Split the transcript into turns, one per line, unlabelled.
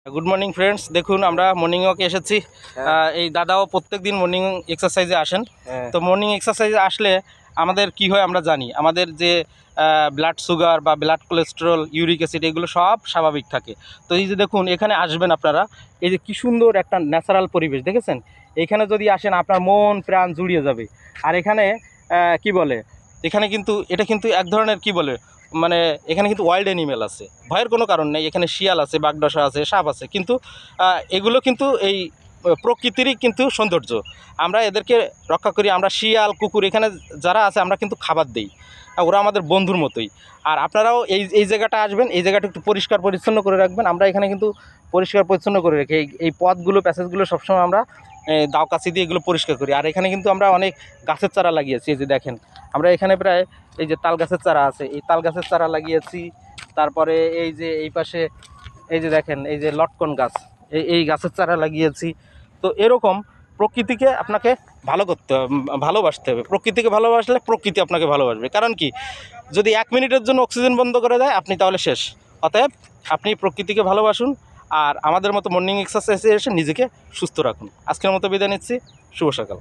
Good morning friends देखुन আমরা morning ওয়াকে এসেছি। এই দাদাও প্রত্যেকদিন মর্নিং এক্সারসাইজে আসেন। তো মর্নিং এক্সারসাইজে আসলে আমাদের কি হয় আমরা জানি, আমাদের যে ব্লাড সুগার বা ব্লাড কোলেস্টেরল, ইউরিক অ্যাসিড এগুলো সব স্বাভাবিক থাকে। তো এই যে দেখুন এখানে আসবেন আপনারা, এই যে কি সুন্দর একটা ন্যাচারাল পরিবেশ দেখেছেন, এখানে যদি আসেন আপনার মন প্রাণ জুড়িয়ে যাবে। আর এখানে কি বলে, এখানে কিন্তু এটা কিন্তু এক ধরনের কি বলে মানে এখানে কিন্তু ওয়াইল্ড অ্যানিমেল আছে, ভয়ের কোনো কারণ নেই। এখানে শিয়াল আছে, বাগডসা আছে, সাপ আছে, কিন্তু এগুলো কিন্তু এই প্রকৃতিরই কিন্তু সৌন্দর্য। আমরা এদেরকে রক্ষা করি, আমরা শিয়াল কুকুর এখানে যারা আছে আমরা কিন্তু খাবার দিই, ওরা আমাদের বন্ধুর মতোই। আর আপনারাও এই জায়গাটা আসবেন, এই জায়গাটা একটু পরিষ্কার পরিচ্ছন্ন করে রাখবেন। আমরা এখানে কিন্তু পরিষ্কার পরিচ্ছন্ন করে রেখে এই পথগুলো প্যাসেজগুলো সবসময় আমরা দাও কাছি দিয়ে এগুলো পরিষ্কার করি। আর এখানে কিন্তু আমরা অনেক গাছের চারা লাগিয়েছি, এই যে দেখেন আমরা এখানে প্রায় এই যে তাল গাছের চারা আছে, এই তাল গাছের চারা লাগিয়েছি। তারপরে এই যে এই পাশে এই যে দেখেন এই যে লটকন গাছ, এই গাছের চারা লাগিয়েছি। তো এরকম প্রকৃতিকে আপনাকে ভালো করতে হবে, ভালোবাসতে হবে। প্রকৃতিকে ভালোবাসলে প্রকৃতি আপনাকে ভালোবাসবে। কারণ কি, যদি 1 মিনিটের জন্য অক্সিজেন বন্ধ করে দেয় আপনি তাহলে শেষ। অতএব আপনি প্রকৃতিকে ভালোবাসুন, আর আমাদের মতো মর্নিং এক্সারসাইজে এসে নিজেকে সুস্থ রাখুন। আজকের মতো বিদায় নিচ্ছি, শুভ সকাল।